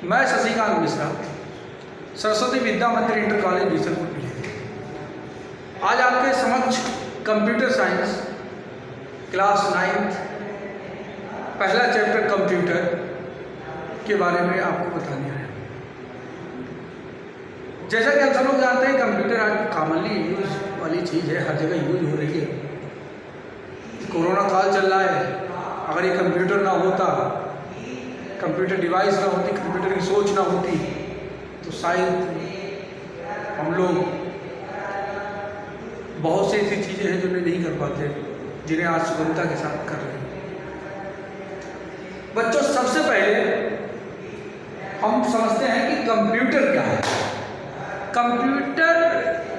मैं शशिकांत मिश्रा, सरस्वती विद्या मंदिर inter college Bisalpur पीली। आज आपके समक्ष कंप्यूटर साइंस क्लास 9 पहला चैप्टर कंप्यूटर के बारे में आपको बताने आया। जैसा कि आप सब लोग जानते हैं, कंप्यूटर आज कॉमनली यूज वाली चीज़ है, हर जगह यूज हो रही है। कोरोना काल चल रहा है, अगर ये कंप्यूटर ना होता, कंप्यूटर डिवाइस ना होती, कंप्यूटर की सोच ना होती, तो शायद हम लोग बहुत सी ऐसी चीज़ें हैं जो नहीं कर पाते, जिन्हें आज सुगमता के साथ कर रहे हैं। बच्चों, सबसे पहले हम समझते हैं कि कंप्यूटर क्या है। कंप्यूटर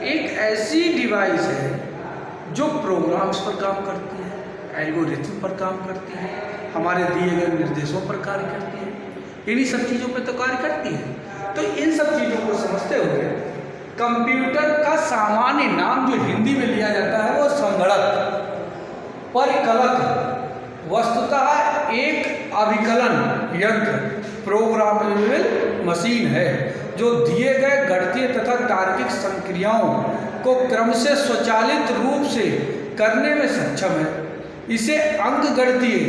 एक ऐसी डिवाइस है जो प्रोग्राम्स पर काम करती है, एल्गोरिथम पर काम करती है, हमारे दिए गए निर्देशों पर कार्य करती है, इन्हीं सब चीज़ों पर तो कार्य करती है। तो इन सब चीज़ों को समझते हुए कंप्यूटर का सामान्य नाम जो हिंदी में लिया जाता है वो संगणक, परिकलक, वस्तुतः एक अभिकलन यंत्र, प्रोग्रामेबल मशीन है जो दिए गए गणितीय तथा तार्किक संक्रियाओं को क्रमशः स्वचालित रूप से करने में सक्षम है। इसे अंकगणितीय,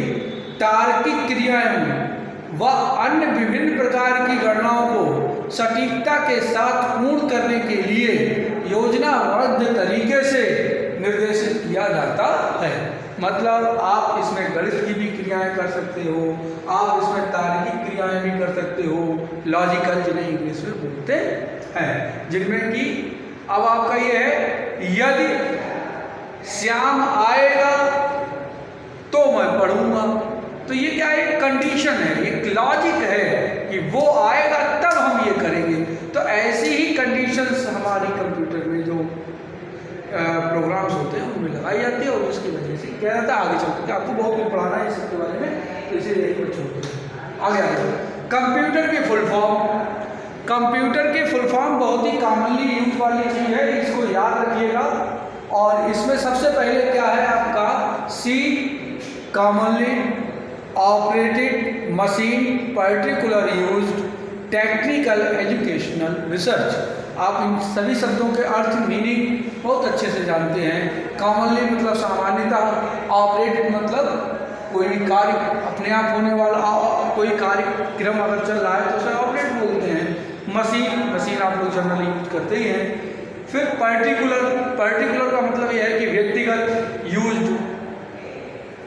तार्किक क्रियाएं व अन्य विभिन्न प्रकार की गणनाओं को सटीकता के साथ पूर्ण करने के लिए योजनाबद्ध तरीके से निर्देशित किया जाता है। मतलब आप इसमें गणित की भी क्रियाएं कर सकते हो, आप इसमें तार्किक क्रियाएं भी कर सकते हो, लॉजिकल जिन्हें इंग्लिश में बोलते हैं, जिनमें कि अब आपका ये है, यदि श्याम आएगा तो मैं पढ़ूंगा। तो ये क्या है? कंडीशन है, एक लॉजिक है कि वो आएगा तब हम ये करेंगे। तो ऐसी ही कंडीशंस हमारी कंप्यूटर में जो प्रोग्राम्स होते हैं उनमें लगाई जाती है, और उसकी वजह से क्या रहता है, आगे चलते हैं आपको बहुत कुछ पढ़ाना है इस सबके बारे में, तो इसीलिए यही कुछ छोड़ आगे आगे। कंप्यूटर की फुल फॉर्म, कंप्यूटर की फुल फॉर्म बहुत ही कॉमनली यूज वाली चीज़ है, इसको याद रखिएगा। और इसमें सबसे पहले क्या है आपका, C commonly operated machine particular used technical educational research. आप इन सभी शब्दों के अर्थ, मीनिंग बहुत अच्छे से जानते हैं। कॉमनली मतलब सामान्यतः, ऑपरेटेड मतलब कोई भी कार्य अपने आप होने वाला, कोई कार्यक्रम अगर चल रहा है तो उसे ऑपरेट बोलते हैं। मशीन आप लोग जनरली यूज करते ही हैं। फिर पर्टिकुलर का मतलब यह है कि व्यक्तिगत, यूज्ड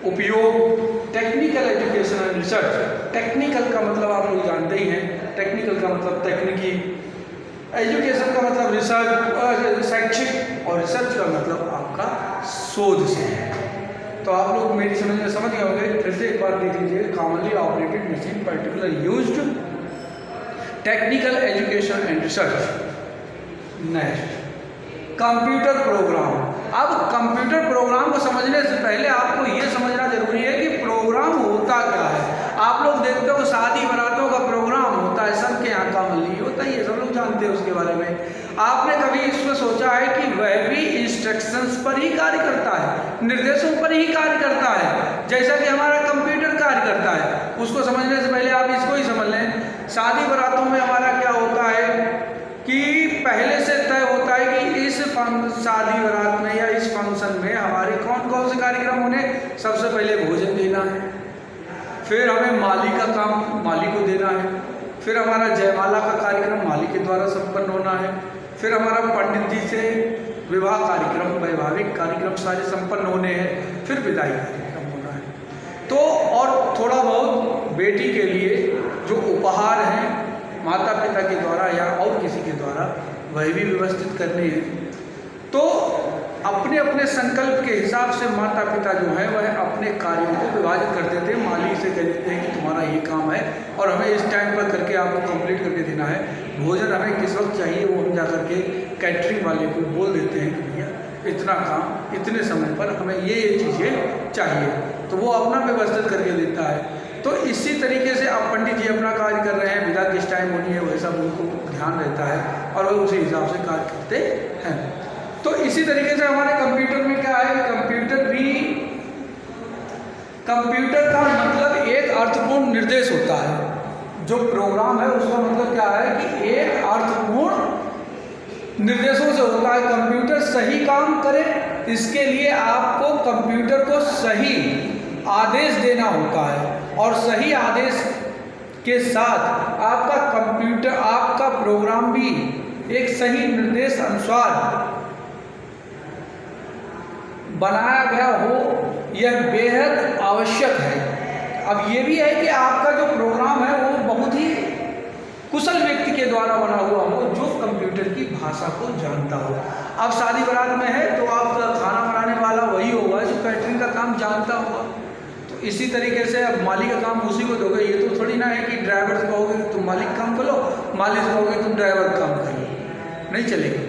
उपयोग। Technical education and research, technical का मतलब आप लोग जानते ही हैं, टेक्निकल का मतलब तकनीकी, एजुकेशन का मतलब रिसर्च, शैक्षिक, और रिसर्च का मतलब आपका शोध से है। तो आप लोग मेरी समझ में समझ गए होंगे। फिर से एक बार देख लीजिए, commonly operated machine particular used technical education and research. Next, computer program. अब कंप्यूटर प्रोग्राम को समझने से पहले आपको ये समझना जरूरी है कि प्रोग्राम होता क्या है। आप लोग देखते हो शादी बारातों का प्रोग्राम होता है, सबके यहाँ कॉमनली होता है, ये सब लोग जानते हैं उसके बारे में। आपने कभी इसमें सोचा है कि वह भी इंस्ट्रक्शंस पर ही कार्य करता है, निर्देशों पर ही कार्य करता है, जैसा कि हमारा कंप्यूटर कार्य करता है। उसको समझने से पहले आप इसको ही समझ लें। शादी बारातों में हमारा क्या होता है कि पहले से तय होता है कि इस शादी बारात में या इस फंक्शन में हमारे कौन कौन से कार्यक्रम होने। सबसे पहले भोजन देना है, फिर हमें माली का काम माली को देना है, फिर हमारा जयमाला का कार्यक्रम माली के द्वारा संपन्न होना है, फिर हमारा पंडित जी से विवाह कार्यक्रम, वैवाहिक कार्यक्रम सारे संपन्न होने हैं, फिर विदाई कार्यक्रम होना है। तो और थोड़ा बहुत बेटी के लिए जो उपहार हैं माता पिता के द्वारा या और किसी के द्वारा, वह भी व्यवस्थित करने हैं। तो अपने अपने संकल्प के हिसाब से माता पिता जो है वह अपने कार्यों को विभाजित कर देते हैं। माली से कह देते हैं कि तुम्हारा ये काम है और हमें इस टाइम पर करके आपको कंप्लीट करके देना है। भोजन हमें किस वक्त चाहिए वो हम जा करके कैटरिंग वाले को बोल देते हैं कि भैया इतना काम इतने समय पर हमें ये चीज़ें चाहिए, तो वो अपना व्यवस्थित करके देता है। तो इसी तरीके से अब पंडित जी अपना कार्य कर रहे हैं, विदा किस टाइम होनी है वैसा उनको ध्यान रहता है और वह उसी हिसाब से कार्य करते हैं। तो इसी तरीके से हमारे कंप्यूटर में क्या है, कंप्यूटर का मतलब एक अर्थपूर्ण निर्देश होता है जो प्रोग्राम है उसका मतलब क्या है कि एक अर्थपूर्ण निर्देशों से होता है। कंप्यूटर सही काम करे इसके लिए आपको कंप्यूटर को सही आदेश देना होता है और सही आदेश के साथ आपका कंप्यूटर, आपका प्रोग्राम भी एक सही निर्देश अनुसार बनाया गया हो, यह बेहद आवश्यक है। अब ये भी है कि आपका जो प्रोग्राम है वो बहुत ही कुशल व्यक्ति के द्वारा बना हुआ हो जो कंप्यूटर की भाषा को जानता हो। अब शादी बारात में है तो आपका खाना बनाने वाला वही होगा जो कैटरिंग का काम जानता होगा। तो इसी तरीके से अब मालिक का काम उसी को दोगे। ये तो थोड़ी ना है कि ड्राइवर से कहोगे कि तुम मालिक काम करो, मालिक से कहोगे तुम ड्राइवर का काम करो, नहीं चलेगा।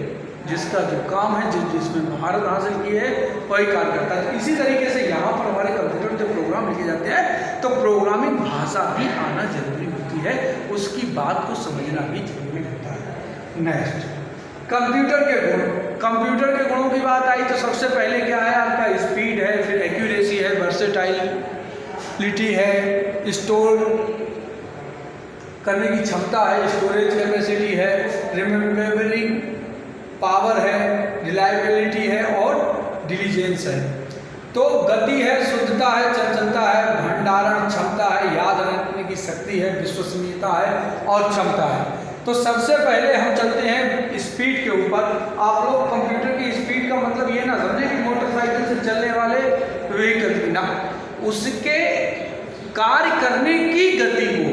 जिसका जो काम है, जिसमें महारत हासिल की है वही कार्य करता है। तो इसी तरीके से यहाँ पर हमारे कंप्यूटर में जब प्रोग्राम लिखे जाते हैं तो प्रोग्रामिंग भाषा भी आना जरूरी होती है, उसकी बात को समझना भी जरूरी होता है। नेक्स्ट, कंप्यूटर के गुण। कंप्यूटर के गुणों की बात आई तो सबसे पहले क्या है, आपका स्पीड है, फिर एक्यूरेसी है, वर्सेटाइलिटी है, स्टोर करने की क्षमता है, स्टोरेज कैपेसिटी है, रिमेम्बरिंग पावर है, रिलायबिलिटी है और डिलीजेंस है। तो गति है, शुद्धता है, चंचलता है, भंडारण क्षमता है, याद रखने की शक्ति है, विश्वसनीयता है और क्षमता है। तो सबसे पहले हम चलते हैं स्पीड के ऊपर। आप लोग कंप्यूटर की स्पीड का मतलब ये ना समझे कि मोटरसाइकिल से चलने वाले व्हीकल की ना, उसके कार्य करने की गति को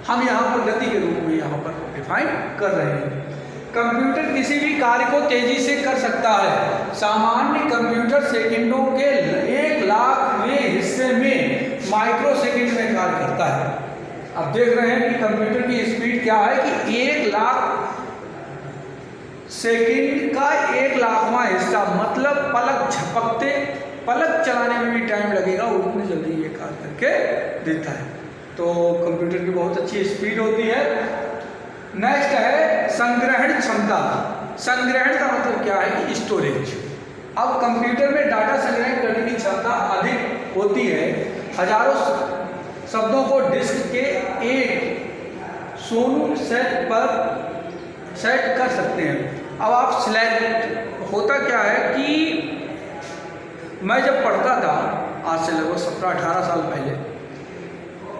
हम यहाँ पर गति के रूप में यहाँ पर डिफाइन कर रहे हैं। कंप्यूटर किसी भी कार्य को तेजी से कर सकता है। सामान्य कंप्यूटर सेकंडों के 1,00,000वें हिस्से में माइक्रो सेकंड में कार्य करता है। अब देख रहे हैं कि कंप्यूटर की स्पीड क्या है कि 1,00,000 सेकंड का 1,00,000वां हिस्सा, मतलब पलक झपकते, पलक चलाने में भी टाइम लगेगा, उतनी जल्दी ये कार्य करके देता है। तो कंप्यूटर की बहुत अच्छी स्पीड होती है। नेक्स्ट है संग्रहण क्षमता। संग्रहण का मतलब क्या है कि स्टोरेज। अब कंप्यूटर में डाटा संग्रहण करने की क्षमता अधिक होती है। हजारों शब्दों को डिस्क के एक सोनू सेट पर सेट कर सकते हैं। अब आप सिलेक्ट, होता क्या है कि मैं जब पढ़ता था आज से लगभग 17-18 साल पहले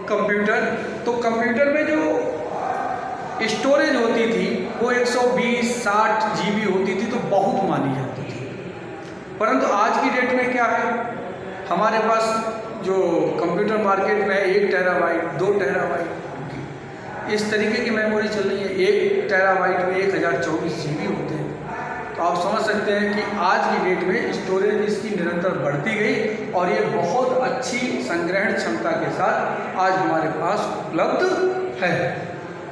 कंप्यूटर, तो कंप्यूटर में जो स्टोरेज होती थी वो 120-60 GB होती थी, तो बहुत मानी जाती थी। परंतु आज की डेट में क्या है, हमारे पास जो कंप्यूटर मार्केट में है 1 टेराबाइट, 2 टेराबाइट, इस तरीके की मेमोरी चल रही है। 1 टेराबाइट में 1024 GB होते हैं। तो आप समझ सकते हैं कि आज की डेट में स्टोरेज इसकी निरंतर बढ़ती गई और ये बहुत अच्छी संग्रहण क्षमता के साथ आज हमारे पास उपलब्ध है।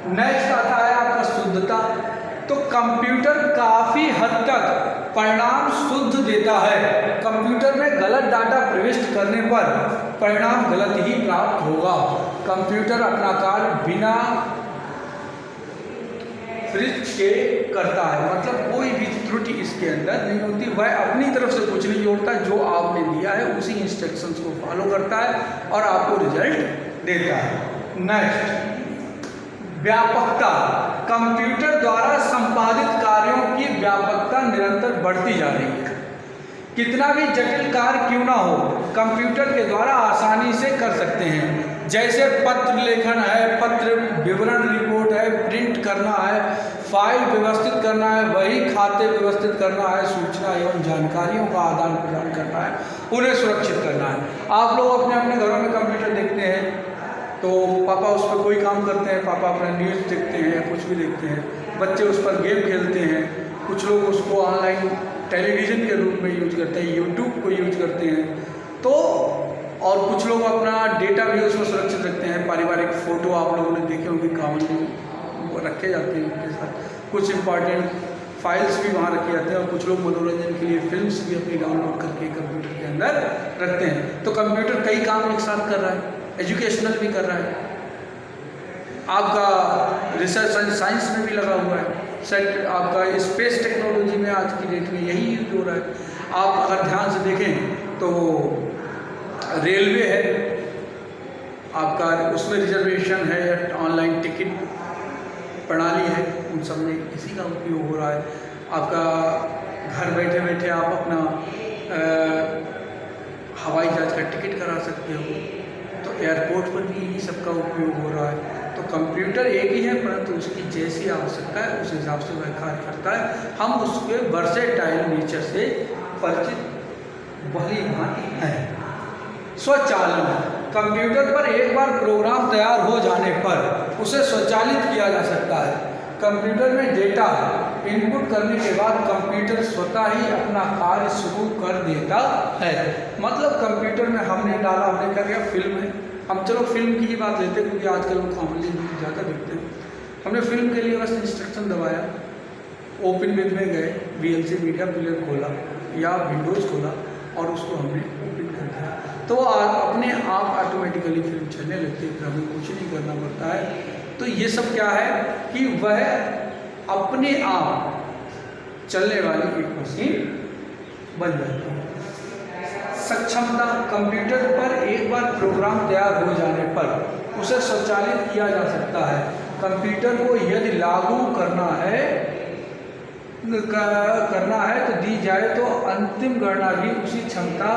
नेक्स्ट आता है आपका शुद्धता। तो कंप्यूटर काफ़ी हद तक परिणाम शुद्ध देता है। कंप्यूटर में गलत डाटा प्रविष्ट करने पर परिणाम गलत ही प्राप्त होगा। कंप्यूटर अपना कार्य बिना फ्रिज के करता है, मतलब कोई भी त्रुटि इसके अंदर नहीं होती। वह अपनी तरफ से कुछ नहीं जोड़ता, जो आपने दिया है उसी इंस्ट्रक्शंस को फॉलो करता है और आपको रिजल्ट देता है। नेक्स्ट, व्यापकता। कंप्यूटर द्वारा संपादित कार्यों की व्यापकता निरंतर बढ़ती जा रही है। कितना भी जटिल कार्य क्यों ना हो, कंप्यूटर के द्वारा आसानी से कर सकते हैं। जैसे पत्र लेखन है, पत्र विवरण रिपोर्ट है, प्रिंट करना है, फाइल व्यवस्थित करना है, वही खाते व्यवस्थित करना है, सूचना एवं जानकारियों का आदान प्रदान करना है, उन्हें सुरक्षित करना है। आप लोग अपने अपने घरों में कंप्यूटर देखते हैं तो पापा उस पर कोई काम करते हैं, पापा अपना न्यूज़ देखते हैं, कुछ भी देखते हैं, बच्चे उस पर गेम खेलते हैं, कुछ लोग उसको ऑनलाइन टेलीविज़न के रूप में यूज करते हैं, यूट्यूब को यूज करते हैं। तो और कुछ लोग अपना डेटा भी उसमें सुरक्षित रखते हैं। पारिवारिक फ़ोटो आप लोगों ने देखे होंगे, कॉमनली वो रखे जाते हैं उनके साथ। कुछ इंपॉर्टेंट फाइल्स भी वहाँ रखे जाते हैं और कुछ लोग मनोरंजन के लिए फिल्म्स भी अपनी डाउनलोड करके कंप्यूटर के अंदर रखते हैं। तो कंप्यूटर कई काम एक साथ कर रहा है, एजुकेशनल भी कर रहा है, आपका रिसर्च साइंस में भी लगा हुआ है, सेट आपका स्पेस टेक्नोलॉजी में आज की डेट में यही यूज हो रहा है। आप अगर ध्यान से देखें तो रेलवे है, आपका उसमें रिजर्वेशन है या ऑनलाइन टिकट प्रणाली है, उन सब में इसी का उपयोग हो रहा है। आपका घर बैठे बैठे आप अपना हवाई जहाज़ का टिकट करा सकते हो, तो एयरपोर्ट पर भी इन्हीं सब का उपयोग हो रहा है। तो कंप्यूटर एक ही है, परंतु उसकी जैसी आवश्यकता है उस हिसाब से वह कार्य करता है। हम उसके वर्सेटाइल नेचर से परिचित भली भांति हैं। स्वचालन, कंप्यूटर पर एक बार प्रोग्राम तैयार हो जाने पर उसे स्वचालित किया जा सकता है। कंप्यूटर में डेटा इनपुट करने के बाद कंप्यूटर स्वतः ही अपना कार्य शुरू कर देता है। मतलब कंप्यूटर में हमने डाला, हमने कर दिया फिल्म है, हम चलो फिल्म की ही बात लेते हैं क्योंकि आजकल वो कॉमनली ज़्यादा देखते हैं। हमने फिल्म के लिए बस इंस्ट्रक्शन दबाया, ओपन विद में गए, VLC मीडिया प्लेयर खोला या विंडोज़ खोला और उसको हमने ओपन कर दिया, तो अपने आप ऑटोमेटिकली फिल्म चलने लगती है, फिर हमें कुछ नहीं करना पड़ता है। तो ये सब क्या है कि वह अपने आप चलने वाली एक मशीन बन जाती है। सक्षमता, कंप्यूटर पर एक बार प्रोग्राम तैयार हो जाने पर उसे स्वचालित किया जा सकता है। कंप्यूटर को यदि लागू करना है तो दी जाए तो अंतिम गणना भी उसी क्षमता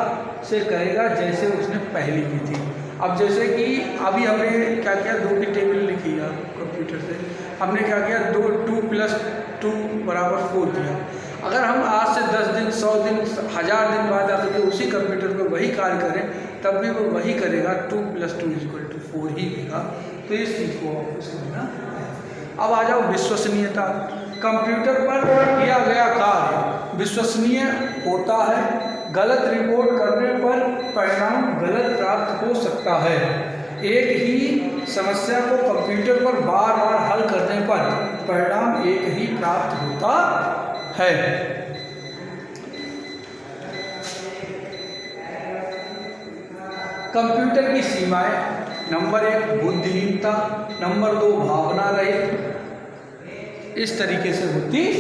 से करेगा जैसे उसने पहले की थी। अब जैसे कि अभी हमने क्या किया, 2 की टेबल लिखी है कंप्यूटर से, हमने क्या किया 2 + 2 = 4 किया। अगर हम आज से 10 दिन, 100 दिन, 1000 दिन बाद आकर के उसी कंप्यूटर पर वही कार्य करें, तब भी वो वही करेगा, 2 + 2 = 4 ही देगा। तो इस चीज़ को आपको समझना है। अब आ जाओ विश्वसनीयता। कंप्यूटर पर किया गया कार्य विश्वसनीय होता है। गलत रिपोर्ट करने पर परिणाम गलत प्राप्त हो सकता है। एक ही समस्या को कंप्यूटर पर बार बार हल करने पर परिणाम एक ही प्राप्त होता है। कंप्यूटर की सीमाएं, नंबर 1 बुद्धिहीनता, नंबर 2 भावना रहित, इस तरीके से होती है।